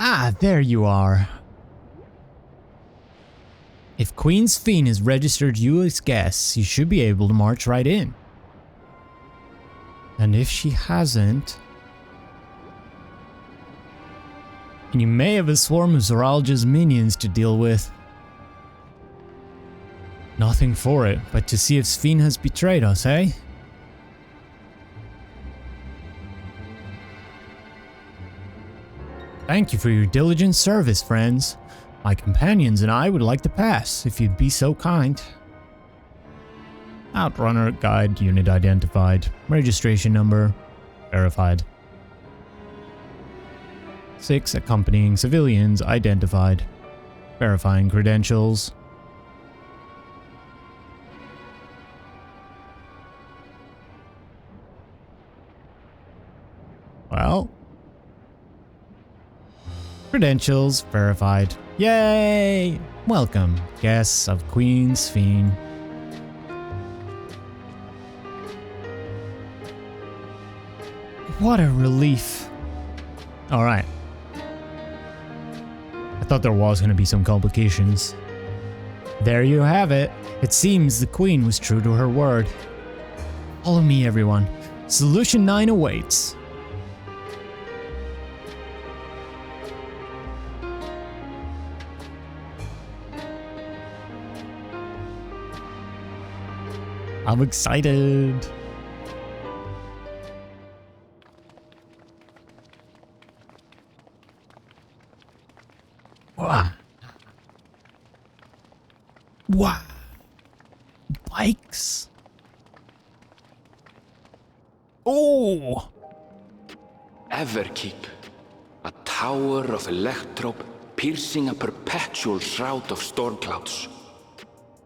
Ah, there you are. If Queen Sphene has registered you as guests, you should be able to march right in. And if she hasn't... and you may have a swarm of Zoralja's minions to deal with. Nothing for it, but to see if Sphene has betrayed us, eh? Thank you for your diligent service, friends. My companions and I would like to pass, if you'd be so kind. Outrunner guide unit identified. Registration number verified. 6 accompanying civilians identified. Verifying credentials. Well. Credentials verified. Yay! Welcome, guests of Queen Sphene. What a relief. Alright. I thought there was going to be some complications. There you have it. It seems the Queen was true to her word. Follow me, everyone. Solution 9 awaits. I'm excited. Wow. Wow. Bikes. Oh. Everkeep. A tower of Electrope piercing a perpetual shroud of storm clouds.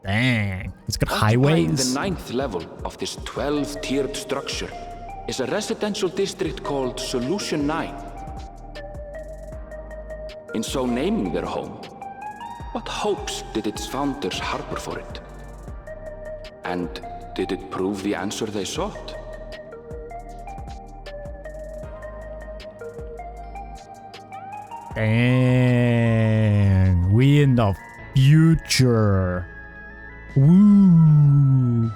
Dang. It's got Occupying highways. the 9th level of this 12-tiered structure is a residential district called Solution 9. In so naming their home, what hopes did its founders harbor for it? And did it prove the answer they sought? Dang. We in the future. Woo.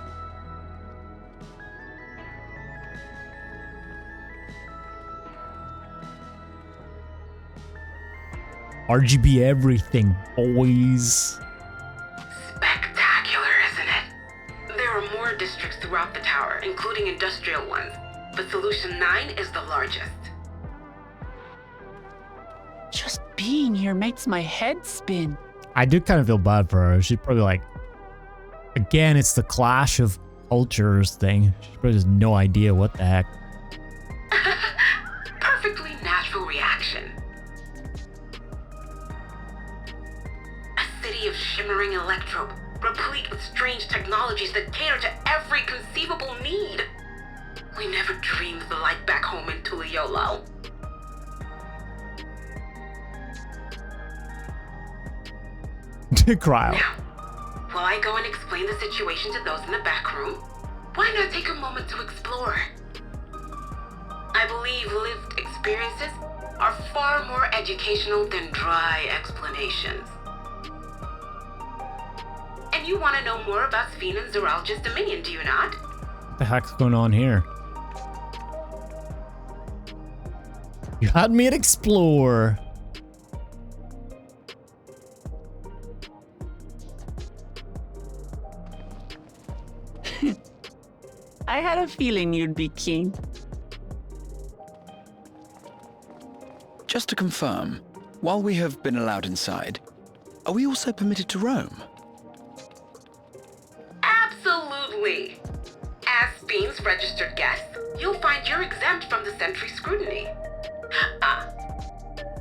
RGB everything, boys. Spectacular, isn't it? There are more districts throughout the tower, including industrial ones, but Solution 9 is the largest. Just being here makes my head spin. I do kind of feel bad for her. She's probably like, again, it's the clash of cultures thing. She probably has no idea what the heck. Perfectly natural reaction. A city of shimmering Electrope, replete with strange technologies that cater to every conceivable need. We never dreamed the light back home in Tuliolo. Cry out. Now, while I go and explain the situation to those in the back room, why not take a moment to explore? I believe lived experiences are far more educational than dry explanations. And you want to know more about Sphene and Zoralja's dominion, do you not? What the heck's going on here? You had me at explore. I had a feeling you'd be keen. Just to confirm, while we have been allowed inside, are we also permitted to roam? Absolutely. As Sphene's registered guest, you'll find you're exempt from the sentry scrutiny.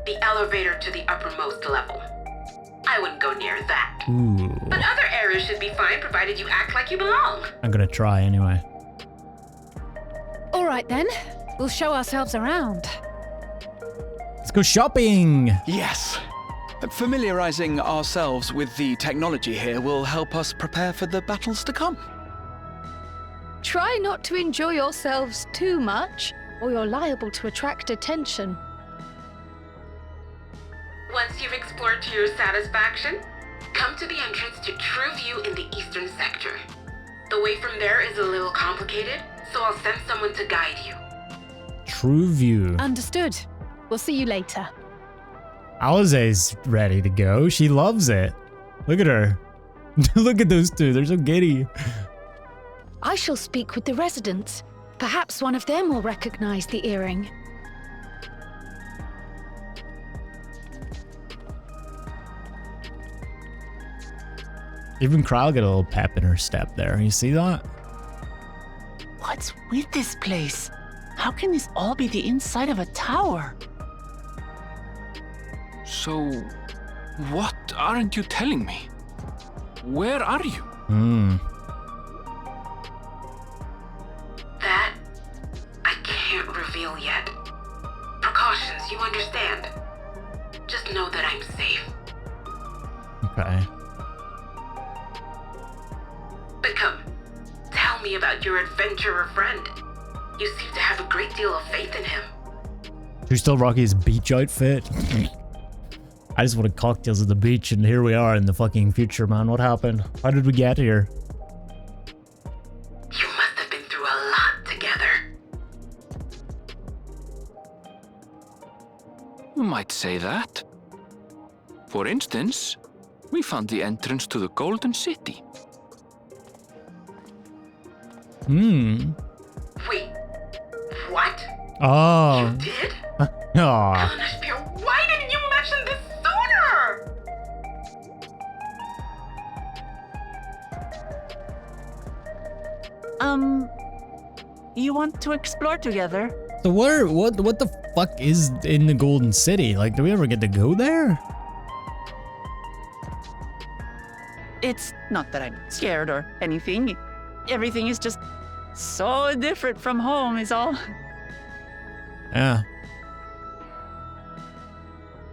The elevator to the uppermost level. I wouldn't go near that. Ooh. But other areas should be fine provided you act like you belong. I'm gonna try anyway. All right then, we'll show ourselves around. Let's go shopping. Yes. Familiarizing ourselves with the technology here will help us prepare for the battles to come. Try not to enjoy yourselves too much, or you're liable to attract attention. Once you've explored to your satisfaction, come to the entrance to True View in the eastern sector. The way from there is a little complicated, so I'll send someone to guide you. True View. Understood. We'll see you later. Alize's ready to go. She loves it. Look at her. Look at those two. They're so giddy. I shall speak with the residents. Perhaps one of them will recognize the earring. Even Kryle got a little pep in her step there. You see that? What's with this place? How can this all be the inside of a tower? So, what aren't you telling me? Where are you? That I can't reveal yet. Precautions, you understand. Just know that I'm safe. Okay. But come, tell me about your adventurer friend. You seem to have a great deal of faith in him. She's still rocking his beach outfit. I just wanted cocktails at the beach, and here we are in the fucking future, man. What happened? How did we get here? You must have been through a lot together. You might say that. For instance, we found the entrance to the Golden City. Wait, what? Oh. You did? Aw. Anashpir, why didn't you mention this sooner? You want to explore together? So what the fuck is in the Golden City? Like, do we ever get to go there? It's not that I'm scared or anything. Everything is just so different from home is all. Yeah.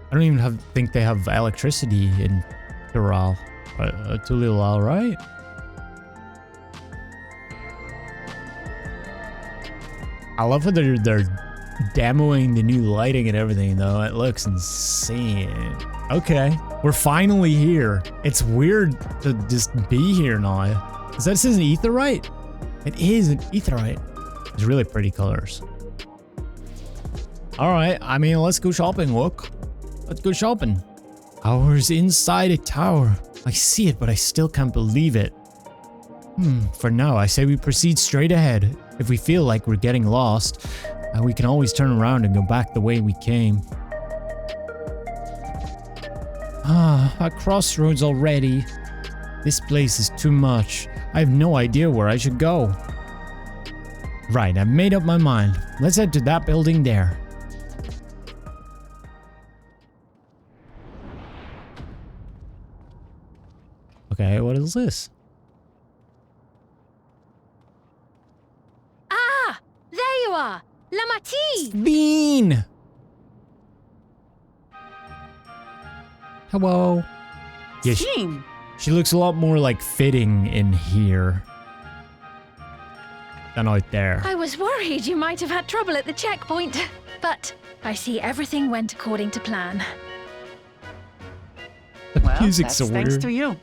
I don't even think they have electricity in Tural. Tulilal, right? I love how they're demoing the new lighting and everything, though. It looks insane. Okay, we're finally here. It's weird to just be here now. Is that an etherite? It is an etherite. It's really pretty colors. All right, I mean, let's go shopping, look. Let's go shopping. Towers inside a tower. I see it, but I still can't believe it. For now, I say we proceed straight ahead. If we feel like we're getting lost, we can always turn around and go back the way we came. At crossroads already. This place is too much. I have no idea where I should go. Right, I've made up my mind. Let's head to that building there. Okay, what is this? Ah! There you are! Lamati! Bean! Hello. Yeah, she looks a lot more like fitting in here than out there. I was worried you might have had trouble at the checkpoint, but I see everything went according to plan. The Well, music's that's so thanks weird. to you.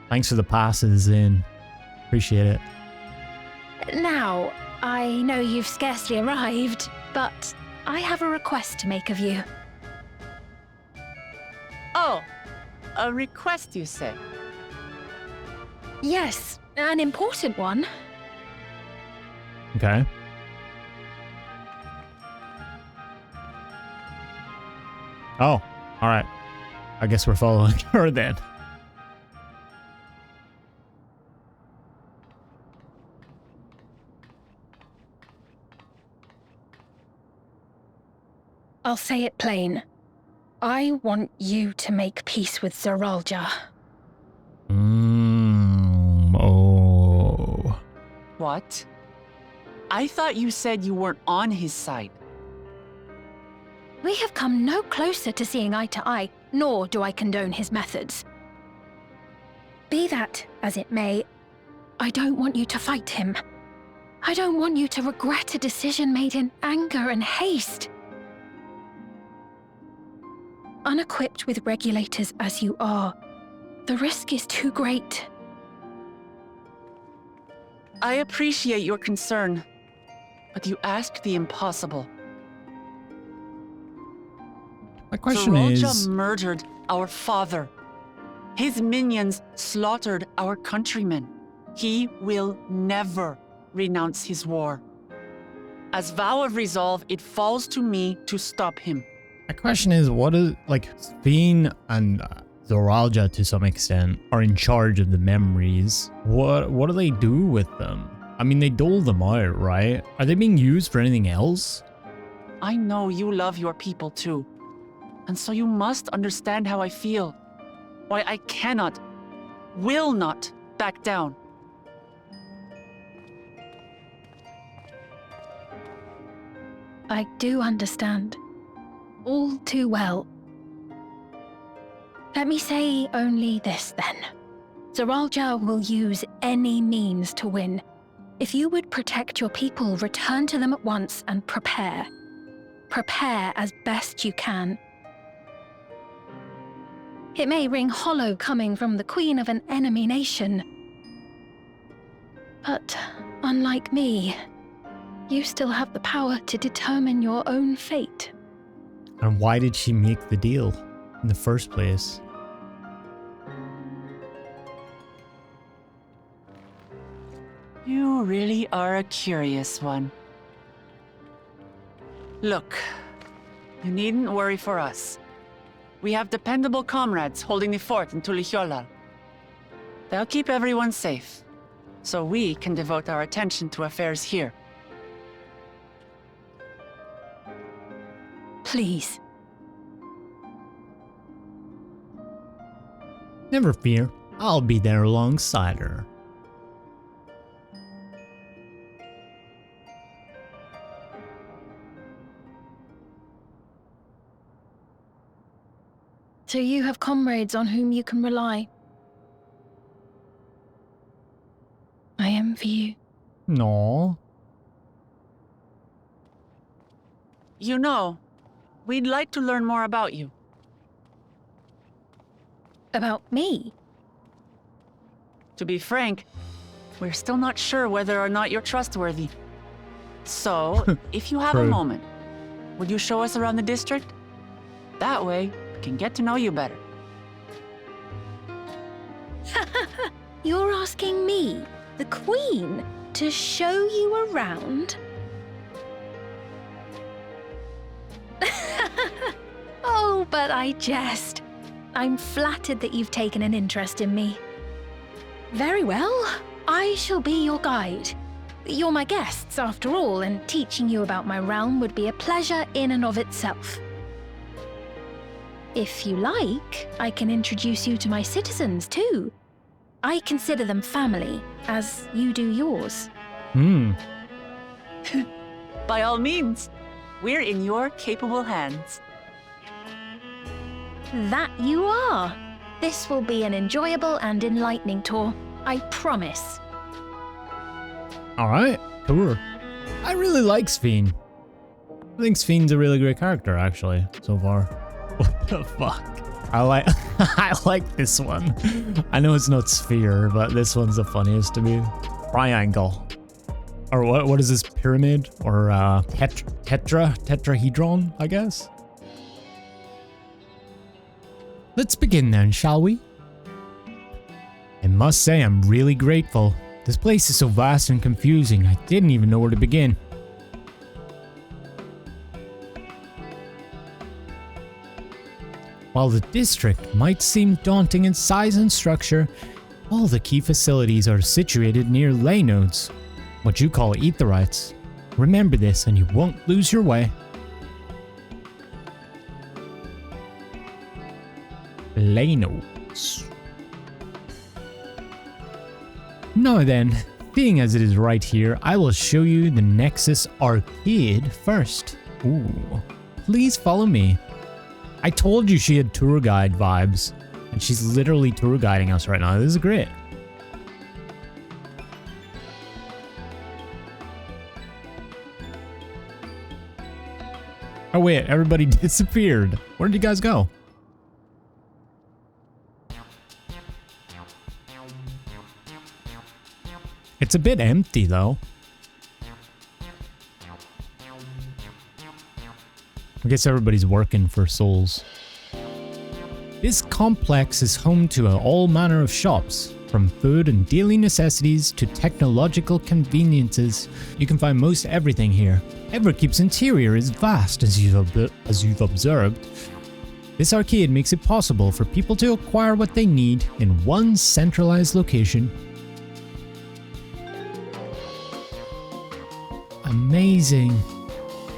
Thanks for the passes in. Appreciate it. Now, I know you've scarcely arrived, but I have a request to make of you. Oh, a request, you say? Yes, an important one. Okay. Oh, all right. I guess we're following her then. I'll say it plain. I want you to make peace with Zeralja. Oh. What? I thought you said you weren't on his side. We have come no closer to seeing eye to eye, nor do I condone his methods. Be that as it may, I don't want you to fight him. I don't want you to regret a decision made in anger and haste. unequipped with regulators as you are, the risk is too great. I appreciate your concern, but you asked the impossible. My question Zoralja is... murdered our father. His minions slaughtered our countrymen. He will never renounce his war. As vow of resolve, it falls to me to stop him. My question is, what is... Like, Sphene and Zoralja, to some extent, are in charge of the memories. What do they do with them? I mean, they dole them out, right? Are they being used for anything else? I know you love your people too. And so you must understand how I feel. Why I cannot, will not back down. I do understand. All too well. Let me say only this then. Zoralja will use any means to win. If you would protect your people, return to them at once and prepare. Prepare as best you can. It may ring hollow coming from the queen of an enemy nation. But unlike me, you still have the power to determine your own fate. And why did she make the deal in the first place? You really are a curious one. Look, you needn't worry for us. We have dependable comrades holding the fort in Tulichola. They'll keep everyone safe, so we can devote our attention to affairs here. Please. Never fear, I'll be there alongside her. So you have comrades on whom you can rely. I envy you. No. You know, we'd like to learn more about you. About me? To be frank, we're still not sure whether or not you're trustworthy. So, if you have a True. moment, would you show us around the district? That way, we can get to know you better. You're asking me, the Queen, to show you around? Oh, but I jest. I'm flattered that you've taken an interest in me. Very well, I shall be your guide. You're my guests, after all, and teaching you about my realm would be a pleasure in and of itself. If you like, I can introduce you to my citizens, too. I consider them family, as you do yours. By all means, we're in your capable hands. That you are. This will be an enjoyable and enlightening tour, I promise. Alright, tour. I really like Sphene. I think Sphene's a really great character, actually, so far. What the fuck? I like this one. I know it's not sphere, but this one's the funniest to me. Triangle. Or what is this, pyramid? Or tetrahedron, I guess? Let's begin then, shall we? I must say I'm really grateful. This place is so vast and confusing, I didn't even know where to begin. While the district might seem daunting in size and structure, all the key facilities are situated near ley nodes, what you call aetherites. Remember this and you won't lose your way. Ley nodes. Now then, being as it is right here, I will show you the Nexus Arcade first. Ooh, please follow me. I told you she had tour guide vibes, and she's literally tour guiding us right now. This is great. Oh wait, everybody disappeared. Where did you guys go? It's a bit empty though. I guess everybody's working for souls. This complex is home to all manner of shops, from food and daily necessities to technological conveniences. You can find most everything here. Everkeep's interior is vast, as you've observed. This arcade makes it possible for people to acquire what they need in one centralized location. Amazing.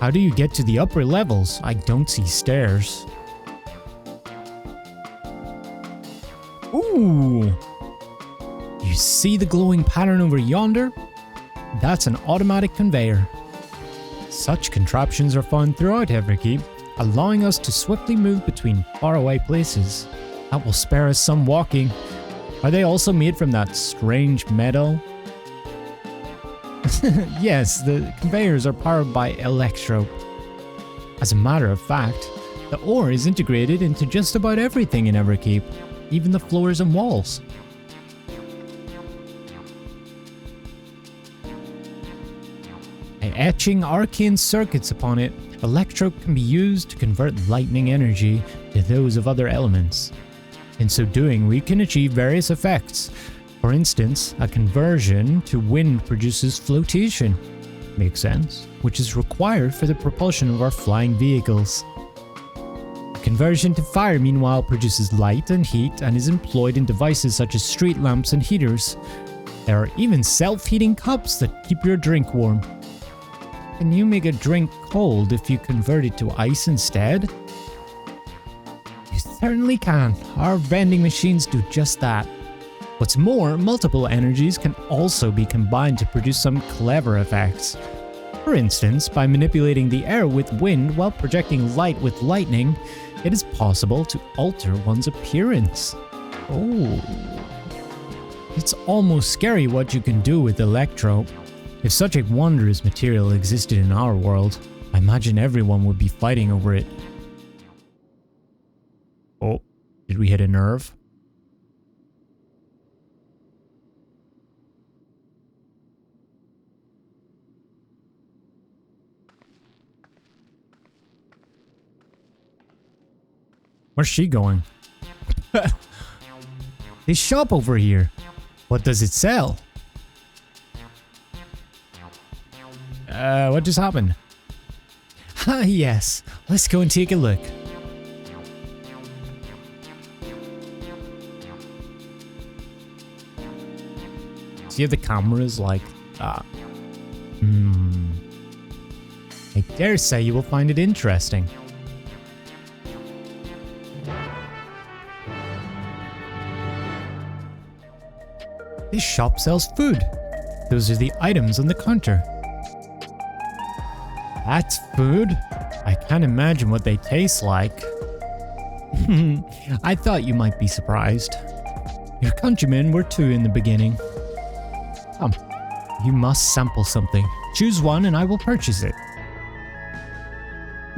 How do you get to the upper levels? I don't see stairs. Ooh! You see the glowing pattern over yonder? That's an automatic conveyor. Such contraptions are found throughout Everkeep, allowing us to swiftly move between faraway places. That will spare us some walking. Are they also made from that strange metal? Yes, the conveyors are powered by Electrope. As a matter of fact, the ore is integrated into just about everything in Everkeep, even the floors and walls. By etching arcane circuits upon it, Electrope can be used to convert lightning energy to those of other elements. In so doing, we can achieve various effects. For instance, a conversion to wind produces flotation. Makes sense. Which is required for the propulsion of our flying vehicles. A conversion to fire, meanwhile, produces light and heat and is employed in devices such as street lamps and heaters. There are even self-heating cups that keep your drink warm. Can you make a drink cold if you convert it to ice instead? You certainly can. Our vending machines do just that. What's more, multiple energies can also be combined to produce some clever effects. For instance, by manipulating the air with wind while projecting light with lightning, it is possible to alter one's appearance. Oh. It's almost scary what you can do with Electrope. If such a wondrous material existed in our world, I imagine everyone would be fighting over it. Oh, did we hit a nerve? Where's she going? This shop over here. What does it sell? What just happened? Ah, yes. Let's go and take a look. See if the camera's like that. I dare say you will find it interesting. This shop sells food. Those are the items on the counter. That's food? I can't imagine what they taste like. I thought you might be surprised. Your countrymen were too in the beginning. Come, you must sample something. Choose one and I will purchase it.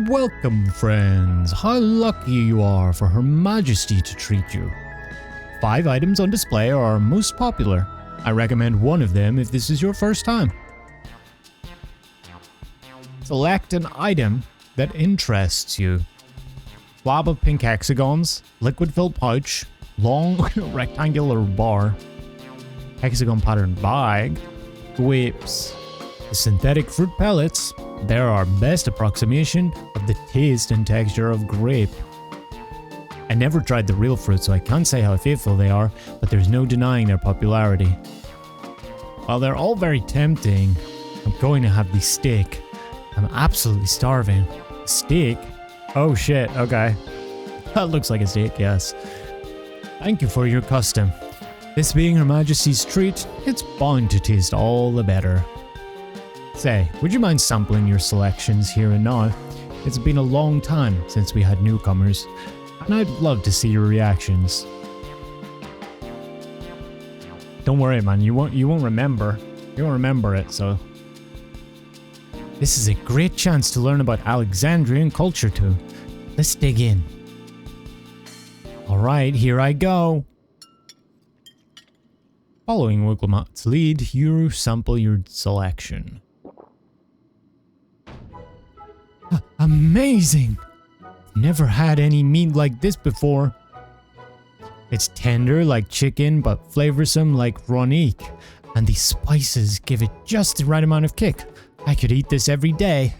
Welcome, friends. How lucky you are for Her Majesty to treat you. 5 items on display are our most popular. I recommend one of them if this is your first time. Select an item that interests you. Slab of pink hexagons, liquid-filled pouch, long rectangular bar, hexagon pattern bag, grapes. The synthetic fruit pellets, they're our best approximation of the taste and texture of grape. I never tried the real fruit, so I can't say how faithful they are, but there's no denying their popularity. While they're all very tempting, I'm going to have the steak. I'm absolutely starving. Steak? Oh shit, okay. That looks like a steak, yes. Thank you for your custom. This being Her Majesty's treat, it's bound to taste all the better. Say, would you mind sampling your selections here and now? It's been a long time since we had newcomers, and I'd love to see your reactions. Don't worry, man, you won't remember. You won't remember it, so... This is a great chance to learn about Alexandrian culture too. Let's dig in. Alright, here I go. Following Wiglemat's lead, you sample your selection. Amazing! Never had any meat like this before. It's tender like chicken, but flavorsome like Ronique. And these spices give it just the right amount of kick. I could eat this every day.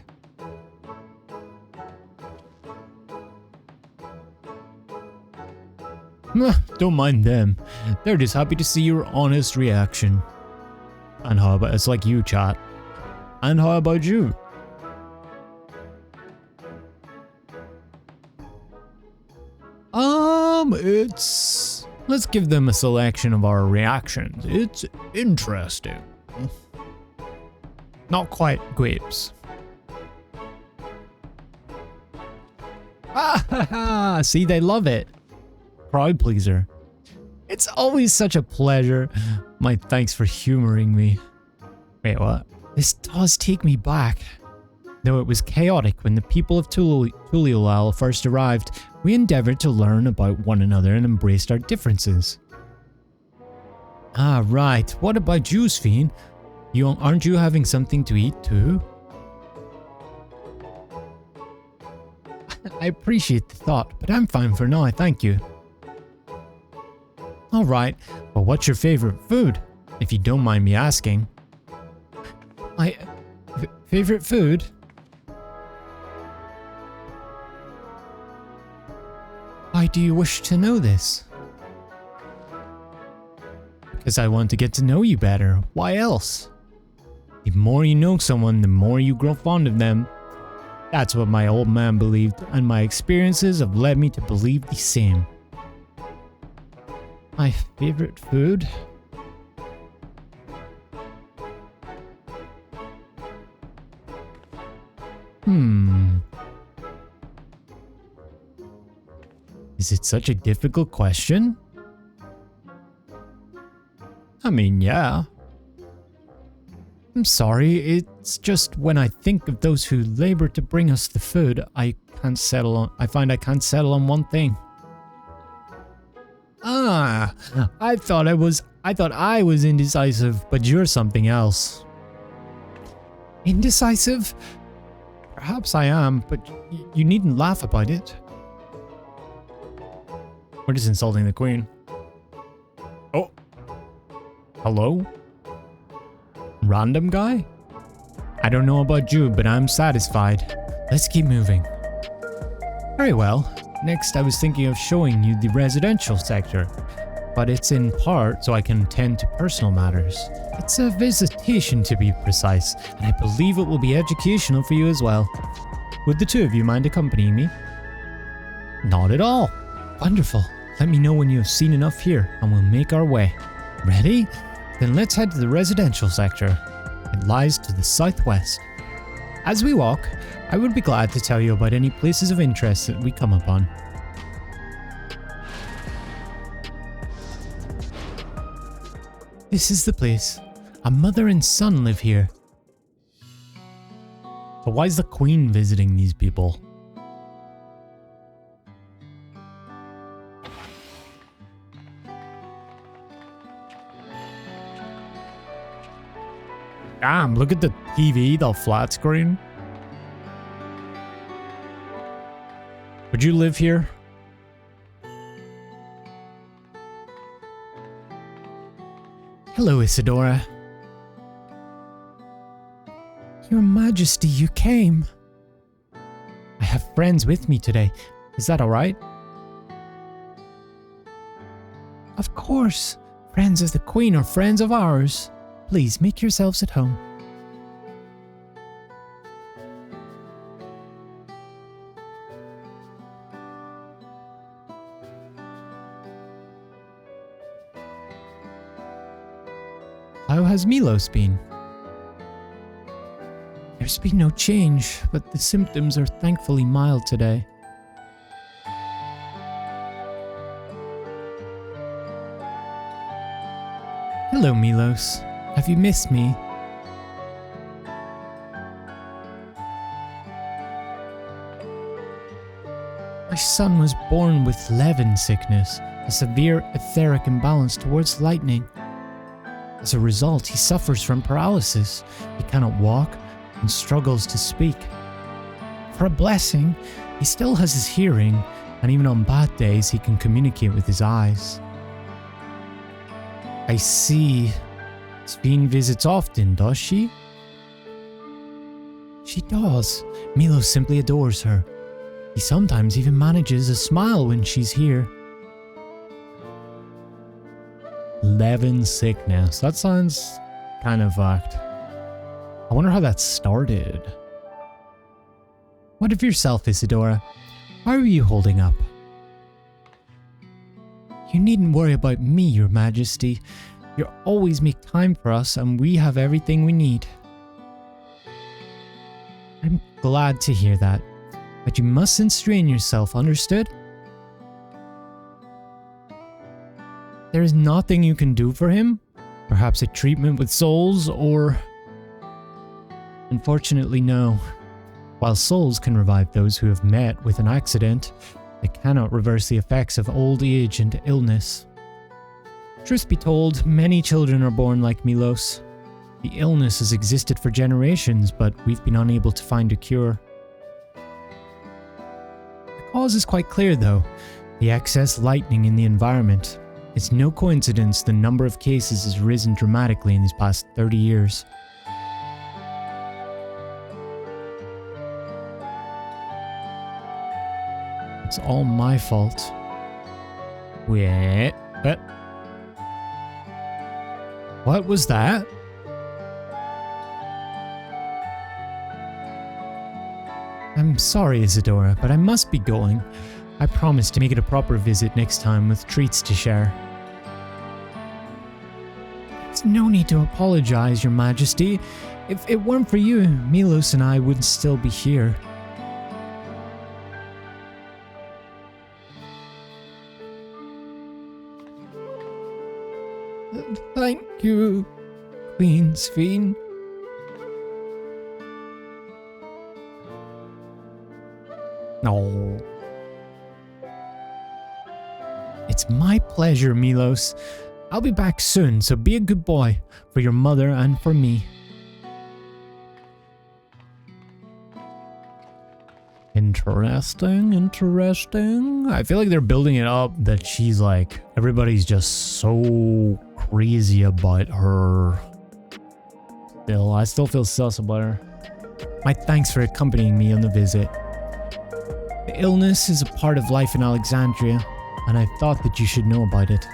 Don't mind them. They're just happy to see your honest reaction. And how about it's like you, chat? And how about you? Let's give them a selection of our reactions. It's interesting. Not quite grapes. Ah, see, they love it. Crowd pleaser. It's always such a pleasure. My thanks for humoring me. Wait, what? This does take me back. Though it was chaotic when the people of Tuliolal first arrived, we endeavored to learn about one another and embraced our differences. Ah, right. What about you, Sphene? Aren't you having something to eat too? I appreciate the thought, but I'm fine for now, thank you. Alright, but what's your favorite food? If you don't mind me asking. Favorite food? Why do you wish to know this? Because I want to get to know you better. Why else? The more you know someone, the more you grow fond of them. That's what my old man believed, and my experiences have led me to believe the same. My favorite food? Is it such a difficult question? I mean, yeah. I'm sorry, it's just when I think of those who labor to bring us the food, I find I can't settle on one thing. Ah, I thought I was indecisive, but you're something else. Indecisive? Perhaps I am, but you needn't laugh about it. We're just insulting the queen. Oh. Hello? Random guy? I don't know about you, but I'm satisfied. Let's keep moving. Very well. Next, I was thinking of showing you the residential sector, but it's in part so I can attend to personal matters. It's a visitation to be precise, and I believe it will be educational for you as well. Would the two of you mind accompanying me? Not at all. Wonderful. Let me know when you have seen enough here, and we'll make our way. Ready? Then let's head to the residential sector. It lies to the southwest. As we walk, I would be glad to tell you about any places of interest that we come upon. This is the place. A mother and son live here. So why is the queen visiting these people? Damn, look at the TV, the flat screen. Would you live here? Hello, Isadora. Your Majesty, you came. I have friends with me today. Is that alright? Of course. Friends of the Queen are friends of ours. Please make yourselves at home. How has Milos been? There's been no change, but the symptoms are thankfully mild today. Hello, Milos. Have you missed me? My son was born with Levin sickness, a severe etheric imbalance towards lightning. As a result, he suffers from paralysis. He cannot walk and struggles to speak. For a blessing, he still has his hearing, and even on bad days, he can communicate with his eyes. I see. Sveen visits often, does she? She does. Milos simply adores her. He sometimes even manages a smile when she's here. Levin sickness. That sounds kind of fucked. I wonder how that started. What of yourself, Isadora? How are you holding up? You needn't worry about me, Your Majesty. You always make time for us, and we have everything we need. I'm glad to hear that, but you mustn't strain yourself, understood? There is nothing you can do for him? Perhaps a treatment with souls, or... Unfortunately, no. While souls can revive those who have met with an accident, they cannot reverse the effects of old age and illness. Truth be told, many children are born like Milos. The illness has existed for generations, but we've been unable to find a cure. The cause is quite clear, though. The excess lightning in the environment. It's no coincidence the number of cases has risen dramatically in these past 30 years. It's all my fault. Wait, what was that? I'm sorry, Isadora, but I must be going. I promise to make it a proper visit next time with treats to share. There's no need to apologize, Your Majesty. If it weren't for you, Milos and I wouldn't still be here. Thank you, Queen Sveen. No. It's my pleasure, Milos. I'll be back soon, so be a good boy for your mother and for me. Interesting. I feel like they're building it up that she's like, everybody's just so crazy about her. I still feel sus about her. My thanks for accompanying me on the visit. The illness is a part of life in Alexandria, and I thought that you should know about it.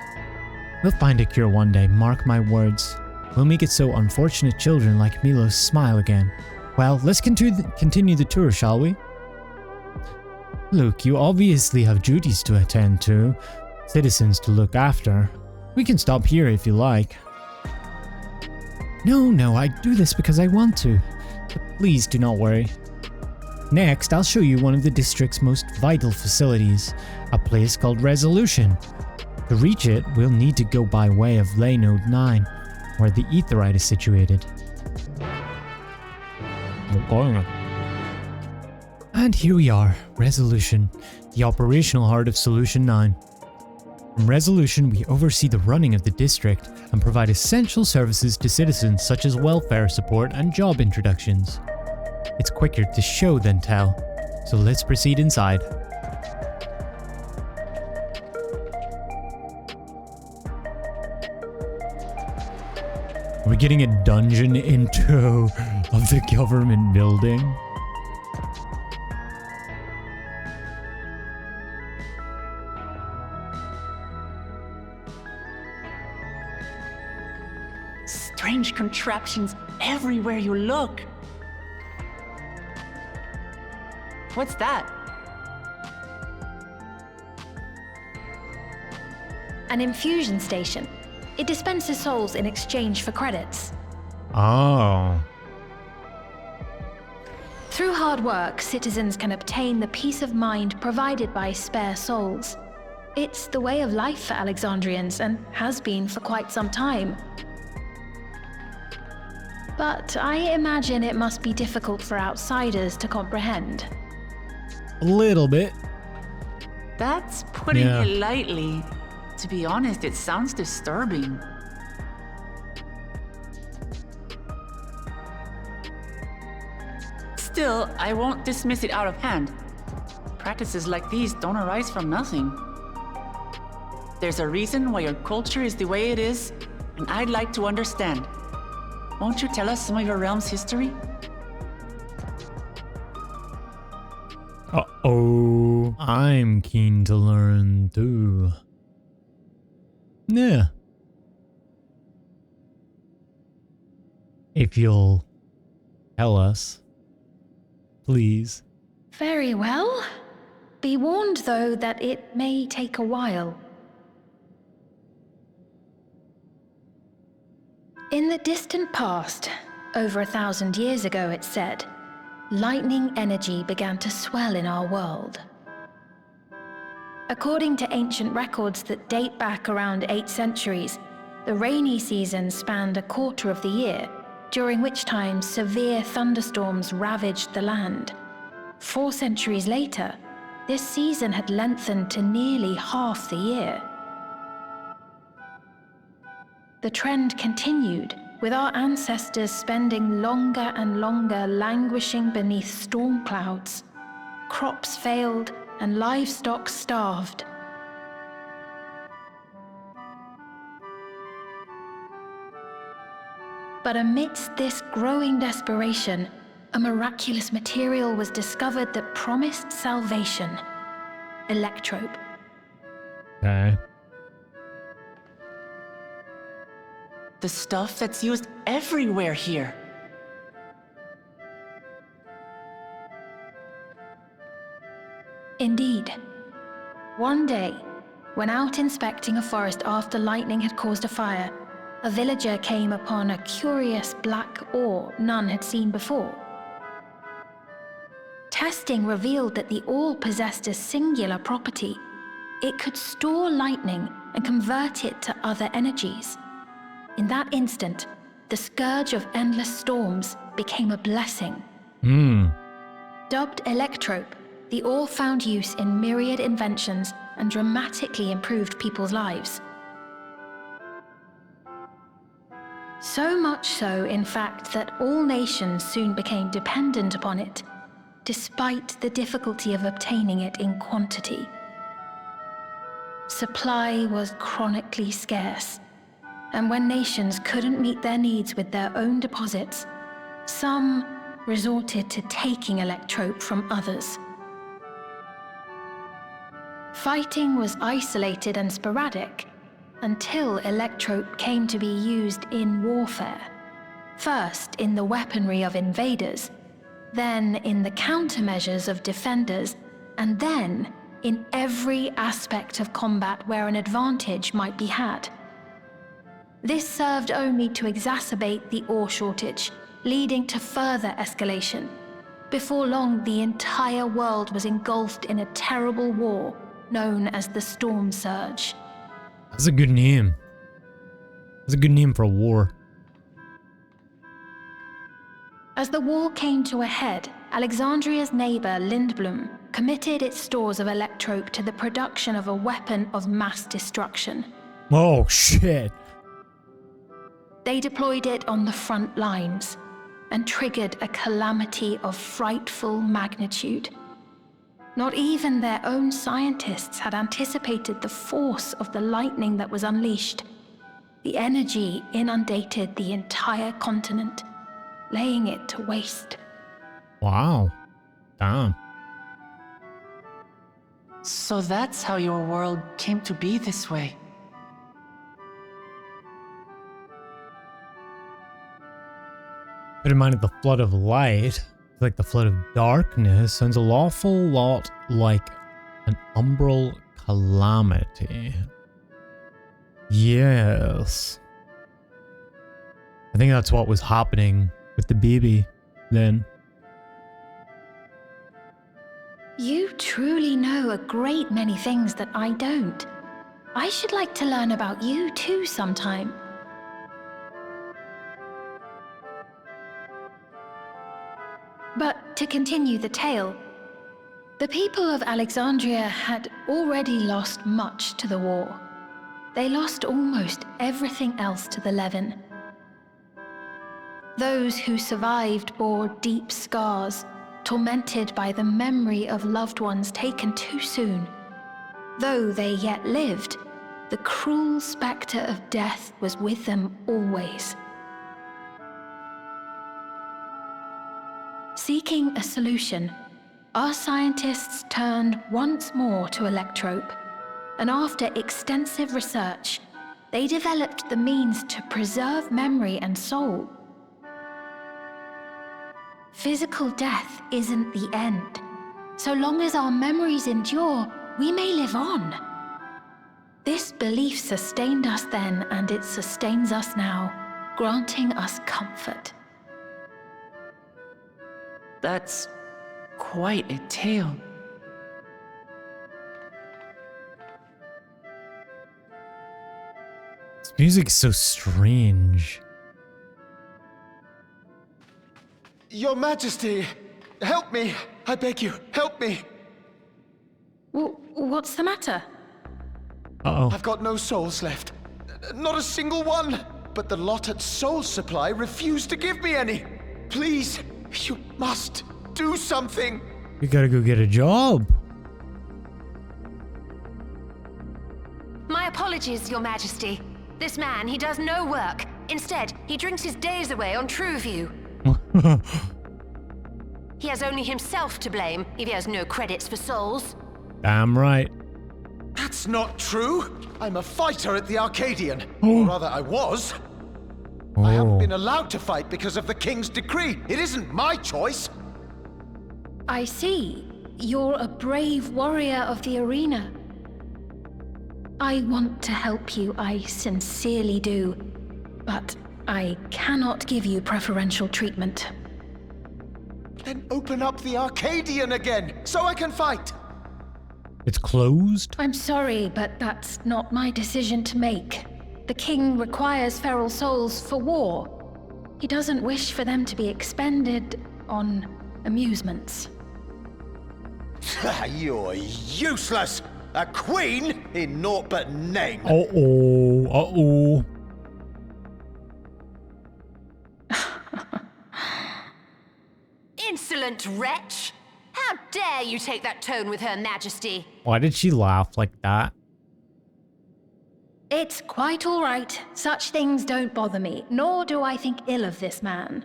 We'll find a cure one day, mark my words. We'll make it so unfortunate children like Milos smile again. Well, let's continue the tour, shall we? Look, you obviously have duties to attend to, citizens to look after. We can stop here if you like. No, I do this because I want to. But please do not worry. Next, I'll show you one of the district's most vital facilities, a place called Resolution. To reach it, we'll need to go by way of Ley Node 9, where the Aetheryte is situated. And here we are, Resolution, the operational heart of Solution 9. From Resolution, we oversee the running of the district and provide essential services to citizens such as welfare support and job introductions. It's quicker to show than tell, so let's proceed inside. Are we getting a dungeon intro of the government building? Strange contraptions everywhere you look. What's that? An infusion station. It dispenses souls in exchange for credits. Oh. Through hard work, citizens can obtain the peace of mind provided by spare souls. It's the way of life for Alexandrians and has been for quite some time. But I imagine it must be difficult for outsiders to comprehend. A little bit. That's putting it lightly. To be honest, it sounds disturbing. Still, I won't dismiss it out of hand. Practices like these don't arise from nothing. There's a reason why your culture is the way it is, and I'd like to understand. Won't you tell us some of your realm's history? Uh-oh. I'm keen to learn too. Yeah. If you'll tell us, please. Very well. Be warned, though, that it may take a while. In the distant past, over 1,000 years ago, it's said, lightning energy began to swell in our world. According to ancient records that date back around 8 centuries, the rainy season spanned a quarter of the year, during which time severe thunderstorms ravaged the land. 4 centuries later, this season had lengthened to nearly half the year. The trend continued, with our ancestors spending longer and longer languishing beneath storm clouds. Crops failed and livestock starved. But amidst this growing desperation, a miraculous material was discovered that promised salvation. Electrope. Okay. The stuff that's used everywhere here. Indeed. One day, when out inspecting a forest after lightning had caused a fire, a villager came upon a curious black ore none had seen before. Testing revealed that the ore possessed a singular property. It could store lightning and convert it to other energies. In that instant, the scourge of endless storms became a blessing. Dubbed Electrope, the ore found use in myriad inventions and dramatically improved people's lives. So much so, in fact, that all nations soon became dependent upon it, despite the difficulty of obtaining it in quantity. Supply was chronically scarce, and when nations couldn't meet their needs with their own deposits, some resorted to taking Electrope from others. Fighting was isolated and sporadic until Electrope came to be used in warfare. First in the weaponry of invaders, then in the countermeasures of defenders, and then in every aspect of combat where an advantage might be had. This served only to exacerbate the ore shortage, leading to further escalation. Before long, the entire world was engulfed in a terrible war known as the Storm Surge. That's a good name. That's a good name for a war. As the war came to a head, Alexandria's neighbor Lindblum committed its stores of Electrope to the production of a weapon of mass destruction. Oh, shit. They deployed it on the front lines and triggered a calamity of frightful magnitude. Not even their own scientists had anticipated the force of the lightning that was unleashed. The energy inundated the entire continent, laying it to waste. Wow. Damn. So that's how your world came to be this way. Put in mind that the flood of light, like the flood of darkness, sounds an awful lot like an umbral calamity. Yes. I think that's what was happening with the baby then. You truly know a great many things that I don't. I should like to learn about you too sometime. But to continue the tale, the people of Alexandria had already lost much to the war. They lost almost everything else to the Levin. Those who survived bore deep scars, tormented by the memory of loved ones taken too soon. Though they yet lived, the cruel spectre of death was with them always. Seeking a solution, our scientists turned once more to Electrope, and after extensive research, they developed the means to preserve memory and soul. Physical death isn't the end. So long as our memories endure, we may live on. This belief sustained us then, and it sustains us now, granting us comfort. That's quite a tale. This music's so strange. Your Majesty, help me! I beg you, help me! What's the matter? Uh-oh. I've got no souls left. Not a single one! But the lot at Soul Supply refused to give me any! Please, you must do something! You gotta go get a job. My apologies, Your Majesty. This man, he does no work. Instead, he drinks his days away on Trueview. He has only himself to blame if he has no credits for souls. Damn right. That's not true! I'm a fighter at the Arcadian. Or rather, I was. I haven't been allowed to fight because of the King's decree. It isn't my choice. I see. You're a brave warrior of the arena. I want to help you, I sincerely do. But I cannot give you preferential treatment. Then open up the Arcadian again, so I can fight! It's closed? I'm sorry, but that's not my decision to make. The king requires feral souls for war. He doesn't wish for them to be expended on amusements. You're useless! A queen in naught but name! Uh-oh. Uh-oh. Insolent wretch! How dare you take that tone with Her Majesty? Why did she laugh like that? It's quite all right. Such things don't bother me, nor do I think ill of this man.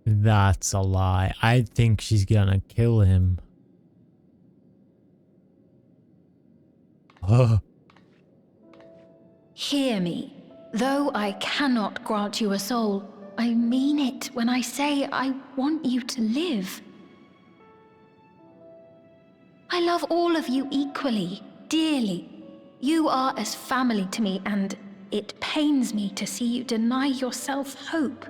That's a lie. I think she's gonna kill him. Hear me. Though I cannot grant you a soul, I mean it when I say I want you to live. I love all of you equally, dearly. You are as family to me, and it pains me to see you deny yourself hope.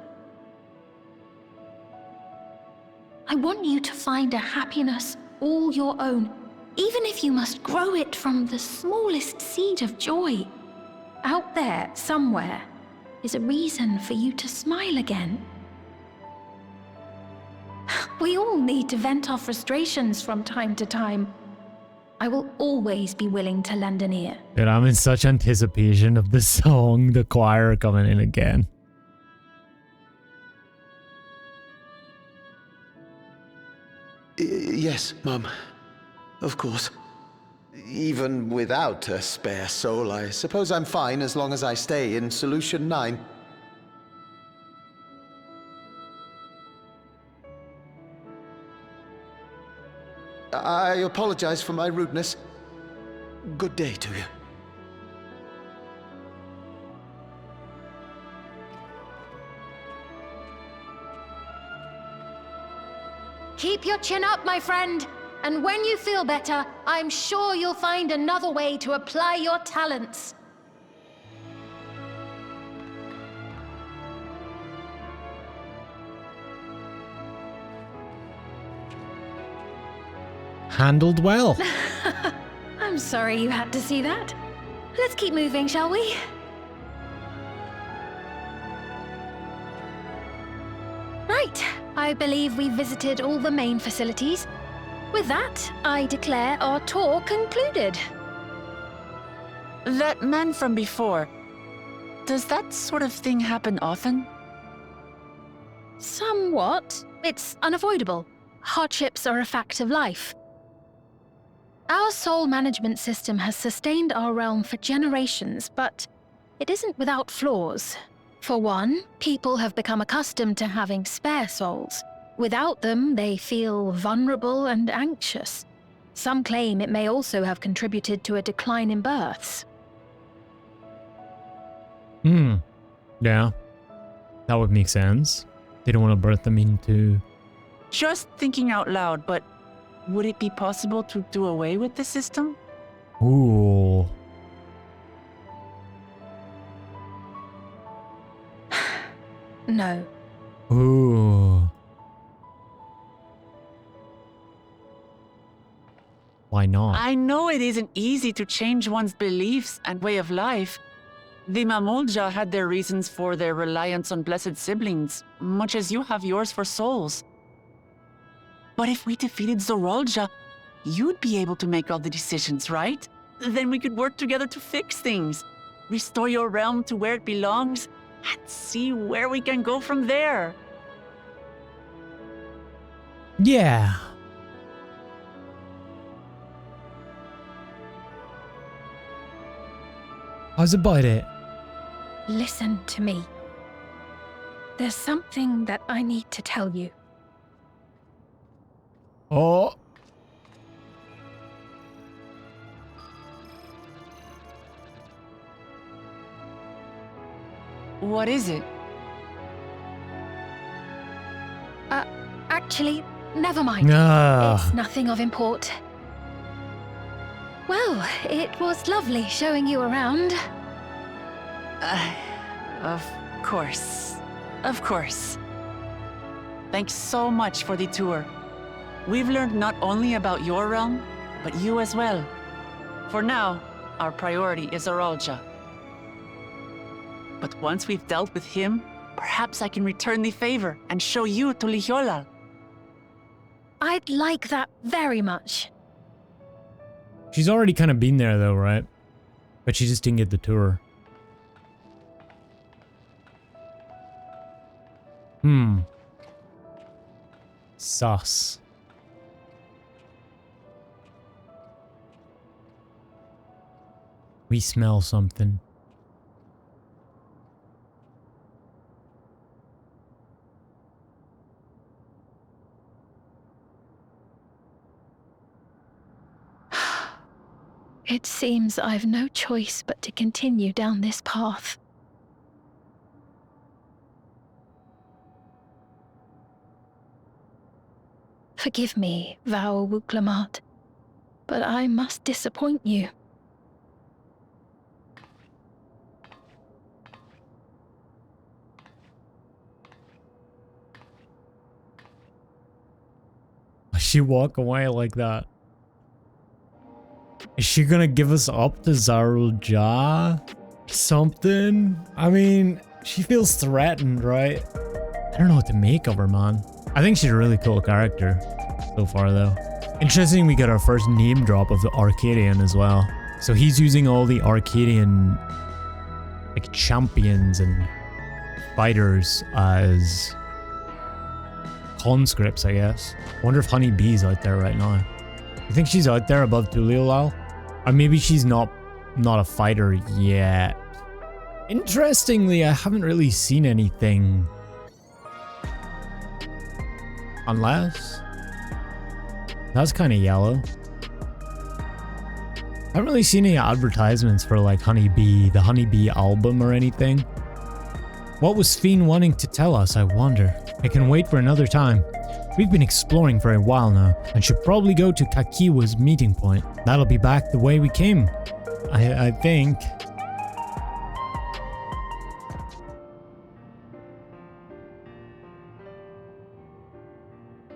I want you to find a happiness all your own, even if you must grow it from the smallest seed of joy. Out there, somewhere, is a reason for you to smile again. We all need to vent our frustrations from time to time. I will always be willing to lend an ear. Dude, I'm in such anticipation of the song, the choir coming in again. Yes, Mum. Of course. Even without a spare soul, I suppose I'm fine as long as I stay in Solution 9. I apologize for my rudeness. Good day to you. Keep your chin up, my friend. And when you feel better, I'm sure you'll find another way to apply your talents. Handled well. I'm sorry you had to see that. Let's keep moving, shall we? Right. I believe we've visited all the main facilities. With that, I declare our tour concluded. That man from before, does that sort of thing happen often? Somewhat. It's unavoidable. Hardships are a fact of life. Our soul management system has sustained our realm for generations, but it isn't without flaws. For one, people have become accustomed to having spare souls. Without them, they feel vulnerable and anxious. Some claim it may also have contributed to a decline in births. Yeah. That would make sense. They don't want to birth them into... Just thinking out loud, but would it be possible to do away with the system? Ooh. No. Ooh. Why not? I know it isn't easy to change one's beliefs and way of life. The Mamolja had their reasons for their reliance on blessed siblings, much as you have yours for souls. But if we defeated Zorolja, you'd be able to make all the decisions, right? Then we could work together to fix things, restore your realm to where it belongs, and see where we can go from there. Yeah. How's about it? Listen to me. There's something that I need to tell you. Oh. What is it? Actually, never mind. It's nothing of import. Well, it was lovely showing you around. Of course. Of course. Thanks so much for the tour. We've learned not only about your realm, but you as well. For now, our priority is Zorolja. But once we've dealt with him, perhaps I can return the favor and show you to Lihiolal. I'd like that very much. She's already kind of been there though, right? But she just didn't get the tour. Sus. We smell something. It seems I've no choice but to continue down this path. Forgive me, Vau Wuklamat, but I must disappoint you. She walk away like that. Is she gonna give us up to Zorolja? Something? I mean, she feels threatened, right? I don't know what to make of her, man. I think she's a really cool character so far, though. Interesting, we got our first name drop of the Arcadian as well. So he's using all the Arcadian, like, champions and fighters as conscripts, I guess. I wonder if Honey Bee's out there right now. You think she's out there above Tuliolal? Or maybe she's not a fighter yet. Interestingly, I haven't really seen anything. Unless... That's kind of yellow. I haven't really seen any advertisements for like Honey Bee, the Honey Bee album or anything. What was Fiend wanting to tell us, I wonder? I can wait for another time. We've been exploring for a while now, and should probably go to Kakiwa's meeting point. That'll be back the way we came. I think.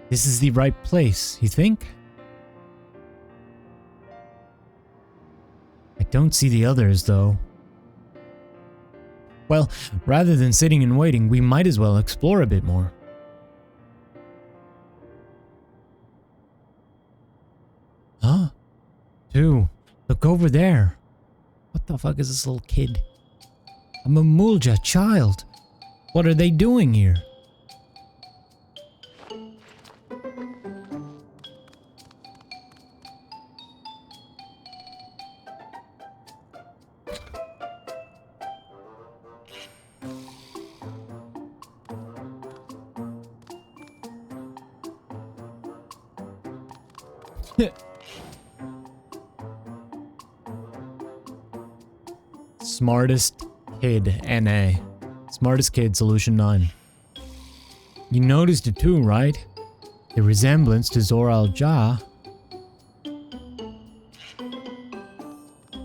This is the right place, you think? I don't see the others, though. Well, rather than sitting and waiting, we might as well explore a bit more. Huh? Dude, look over there. What the fuck is this little kid? A Mamulja child. What are they doing here? Smartest kid, NA. Smartest kid, solution 9. You noticed it too, right? The resemblance to Zor Al-Jah.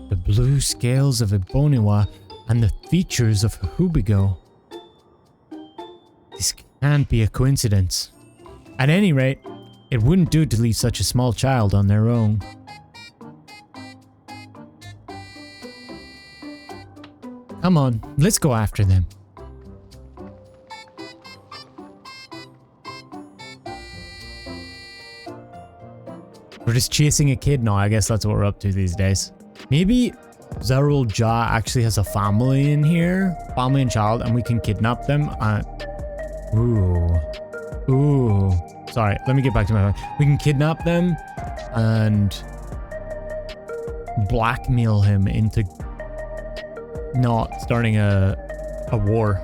The blue scales of a Boniwa and the features of a Hubigo. This can't be a coincidence. At any rate, it wouldn't do to leave such a small child on their own. Come on, let's go after them. We're just chasing a kid now. I guess that's what we're up to these days. Maybe Zarul Jah actually has a family in here. Family and child, and we can kidnap them. Ooh. Sorry, let me get back to my point. We can kidnap them and blackmail him into not starting a war.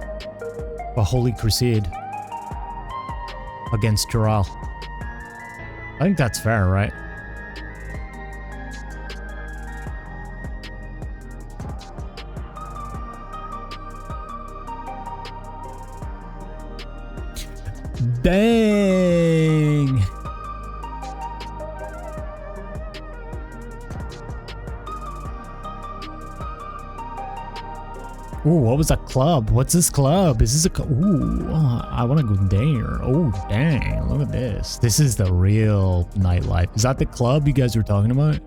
A holy crusade against Tural. I think that's fair, right? Dang! Ooh, what was that club? What's this club? Is this a ooh, I want to go there. Oh, dang, look at this. This is the real nightlife. Is that the club you guys were talking about?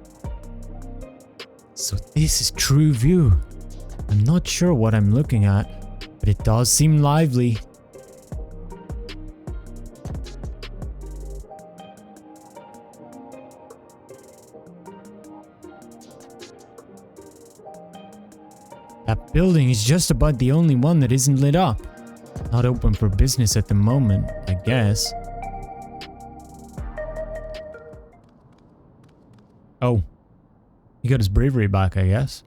So this is True View. I'm not sure what I'm looking at, but it does seem lively. That building is just about the only one that isn't lit up. Not open for business at the moment, I guess. Oh. He got his bravery back, I guess.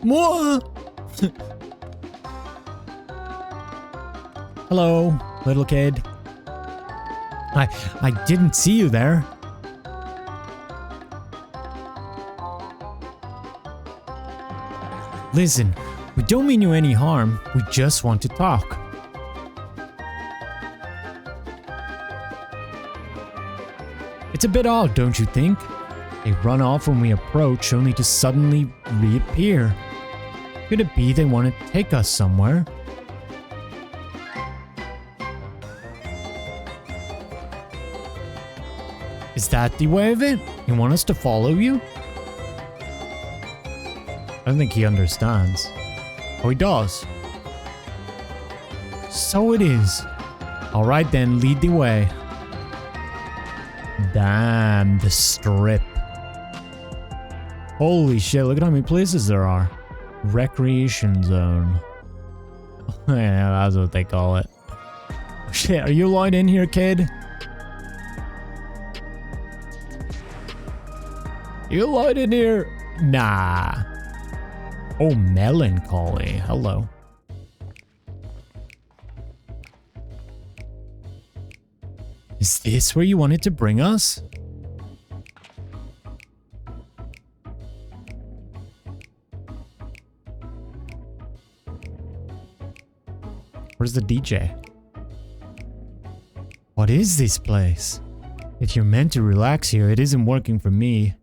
More! Hello, little kid. I didn't see you there. Listen, we don't mean you any harm. We just want to talk. It's a bit odd, don't you think? They run off when we approach, only to suddenly reappear. Could it be they want to take us somewhere? Is that the way of it? You want us to follow you? I don't think he understands. Oh, he does. So it is. Alright then, lead the way. Damn, the strip. Holy shit, look at how many places there are. Recreation zone. Yeah, that's what they call it. Shit, are you allowed in here, kid? You allowed in here? Nah. Oh, melancholy. Hello. Is this where you wanted to bring us? Where's the DJ? What is this place? If you're meant to relax here, it isn't working for me.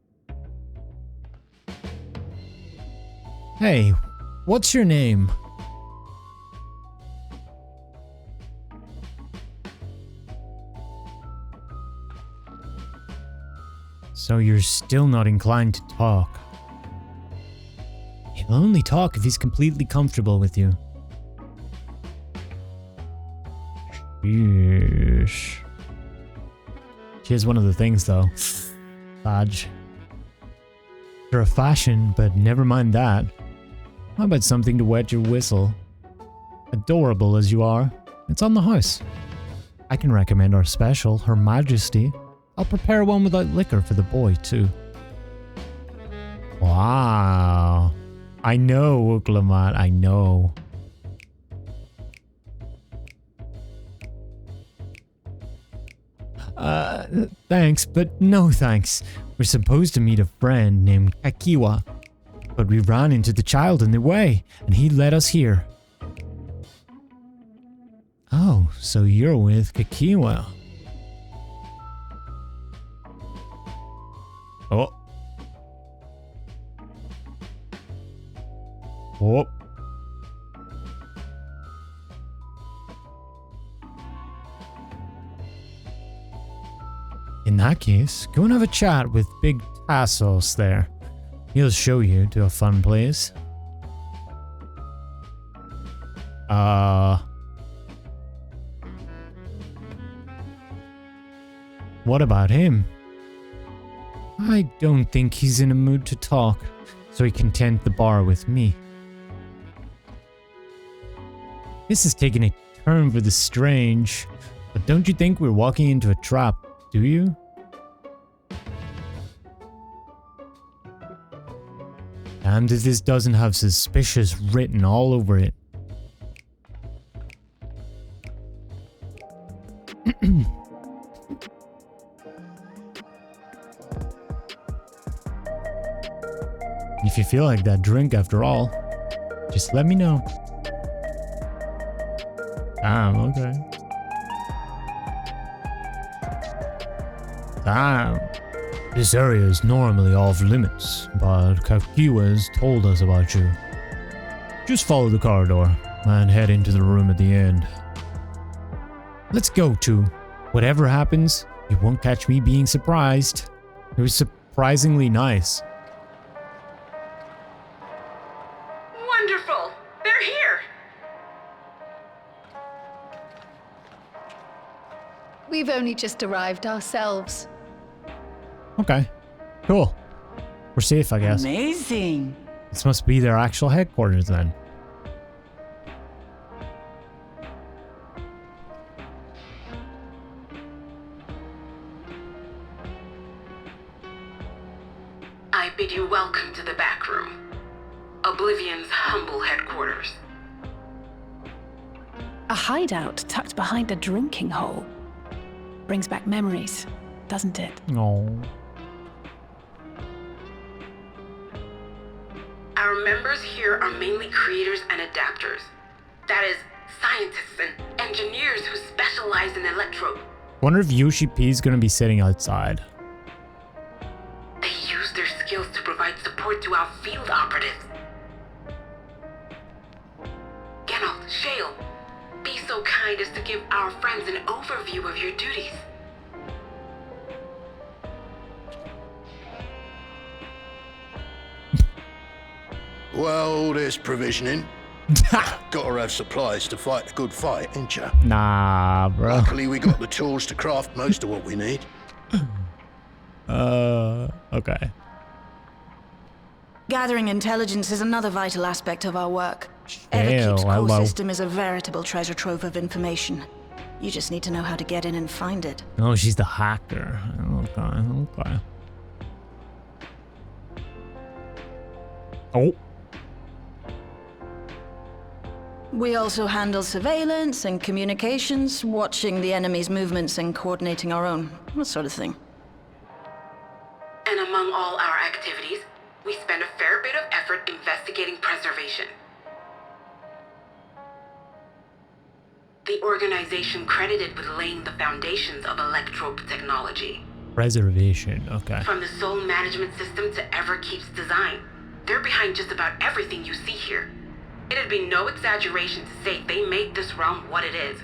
Hey, what's your name? So you're still not inclined to talk. He'll only talk if he's completely comfortable with you. Yeesh. Here's one of the things though. Badge. You're a fashion, but never mind that. How about something to wet your whistle? Adorable as you are, it's on the house. I can recommend our special, Her Majesty. I'll prepare one without liquor for the boy, too. Wow. I know, Uklamat, I know. Thanks, but no thanks. We're supposed to meet a friend named Kakiwa, but we ran into the child in the way, and he led us here. Oh, so you're with Kakiwa. Oh. Oh. In that case, go and have a chat with Big Tassos there. He'll show you to a fun place. What about him? I don't think he's in a mood to talk, so he can tend the bar with me. This is taking a turn for the strange, but don't you think we're walking into a trap, do you? Damned if this doesn't have suspicious written all over it. If you feel like that drink after all, just let me know. Okay. This area is normally off limits, but Kakiwa's told us about you. Just follow the corridor and head into the room at the end. Let's go, Chu. Whatever happens, you won't catch me being surprised. It was surprisingly nice. Wonderful! They're here! We've only just arrived ourselves. Okay, cool. We're safe, I guess. Amazing. This must be their actual headquarters then. I bid you welcome to the back room. Oblivion's humble headquarters. A hideout tucked behind a drinking hole. Brings back memories, doesn't it? No. Our members here are mainly creators and adapters. That is, scientists and engineers who specialize in Electrope. Wonder if Yoshi P's gonna be sitting outside. They use their skills to provide support to our field operatives. Geralt, Shale, be so kind as to give our friends an overview of your duties. Well, there's provisioning. Gotta have supplies to fight a good fight, ain't ya? Nah, bro. Luckily, we got the tools to craft most of what we need. Okay. Gathering intelligence is another vital aspect of our work. Hell, Everkeep's core hello. system is a veritable treasure trove of information. You just need to know how to get in and find it. Oh, she's the hacker. Okay. Oh. We also handle surveillance and communications, watching the enemy's movements and coordinating our own, that sort of thing. And among all our activities, we spend a fair bit of effort investigating preservation. The organization credited with laying the foundations of Electrope technology. Preservation, okay. From the soul management system to Everkeep's design, they're behind just about everything you see here. It'd be no exaggeration to say they made this realm what it is.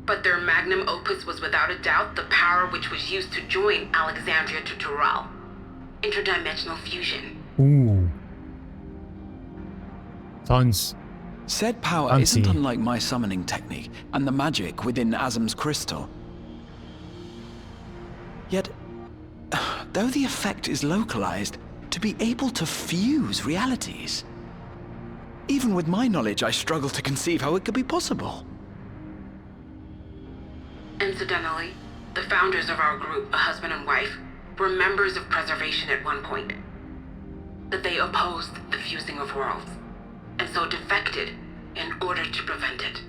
But their magnum opus was without a doubt the power which was used to join Alexandria to Tural. Interdimensional fusion. Ooh. Tons. Said power Fancy. isn't unlike my summoning technique and the magic within Azam's crystal. Yet, though the effect is localized, to be able to fuse realities. Even with my knowledge, I struggle to conceive how it could be possible. Incidentally, the founders of our group, a husband and wife, were members of Preservation at one point. But they opposed the fusing of worlds, and so defected in order to prevent it.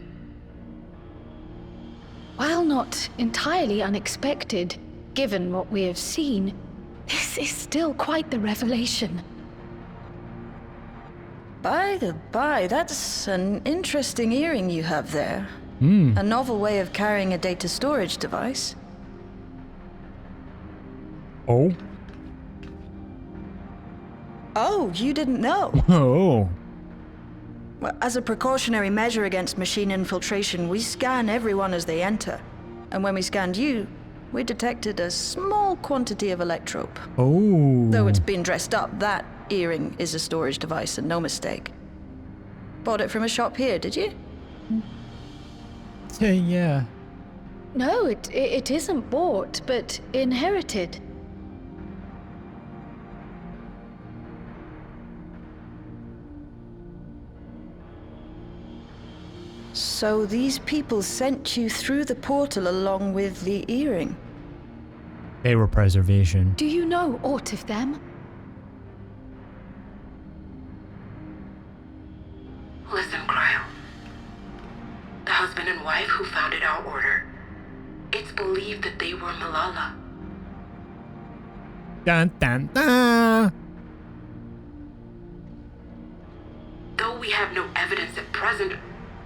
Well, not entirely unexpected, given what we have seen, this is still quite the revelation. By the by, that's an interesting earring you have there. A novel way of carrying a data storage device. Oh? Oh, you didn't know? Oh. Well, as a precautionary measure against machine infiltration, we scan everyone as they enter. And when we scanned you, we detected a small quantity of Electrope. Oh. Though it's been dressed up, that earring is a storage device and no mistake. Bought it from a shop here, did you? Yeah. No, it isn't bought, but inherited. So these people sent you through the portal along with the earring? They were preservation. Do you know aught of them? Listen, Cryo. The husband and wife who founded our order. It's believed that they were Malala. Dun dun dun. Though we have no evidence at present,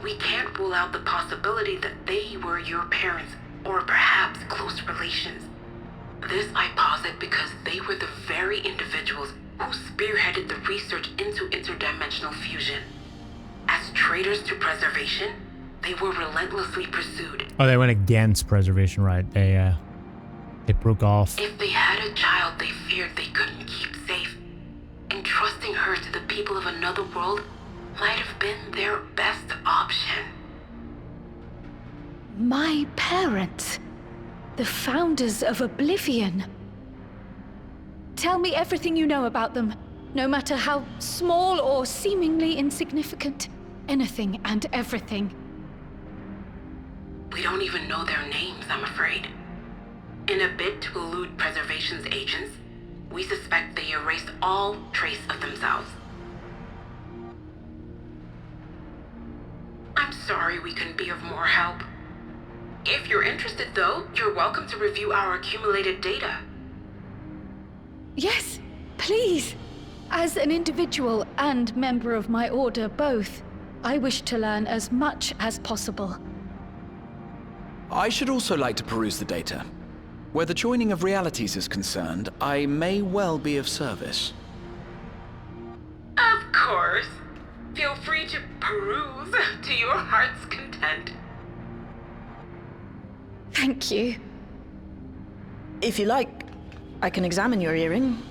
we can't rule out the possibility that they were your parents, or perhaps close relations. This I posit because they were the very individuals who spearheaded the research into interdimensional fusion. As traitors to preservation, they were relentlessly pursued. Oh, they went against preservation, right? They broke off. If they had a child they feared they couldn't keep safe, entrusting her to the people of another world might have been their best option. My parents, the founders of Oblivion. Tell me everything you know about them, no matter how small or seemingly insignificant. Anything and everything. We don't even know their names, I'm afraid. In a bid to elude preservation's agents, we suspect they erased all trace of themselves. I'm sorry we couldn't be of more help. If you're interested, though, you're welcome to review our accumulated data. Yes, please. As an individual and member of my order both, I wish to learn as much as possible. I should also like to peruse the data. Where the joining of realities is concerned, I may well be of service. Of course. Feel free to peruse to your heart's content. Thank you. If you like, I can examine your earring.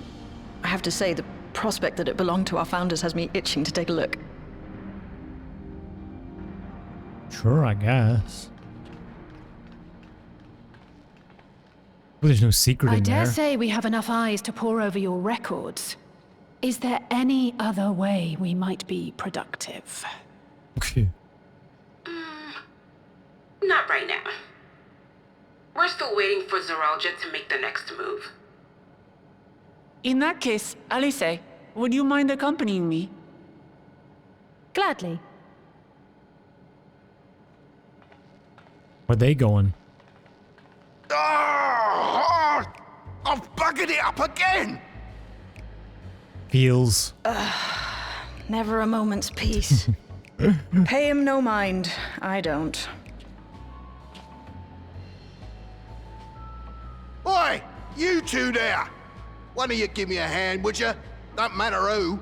I have to say, the prospect that it belonged to our founders has me itching to take a look. Sure, I guess. Well, there's no secret I in dare there. say we have enough eyes to pore over your records. Is there any other way we might be productive? Not right now. We're still waiting for Zoralja to make the next move. In that case, Alice, would you mind accompanying me? Gladly. Where are they going? Ah, I've buggered it up again! Feels. Never a moment's peace. Pay him no mind. I don't. Oi, you two there! One of you give me a hand, would you? Don't matter who.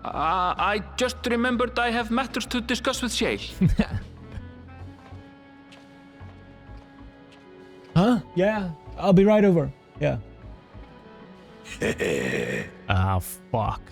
I just remembered I have matters to discuss with Shay. Huh? Yeah. I'll be right over. Yeah. Ah, fuck.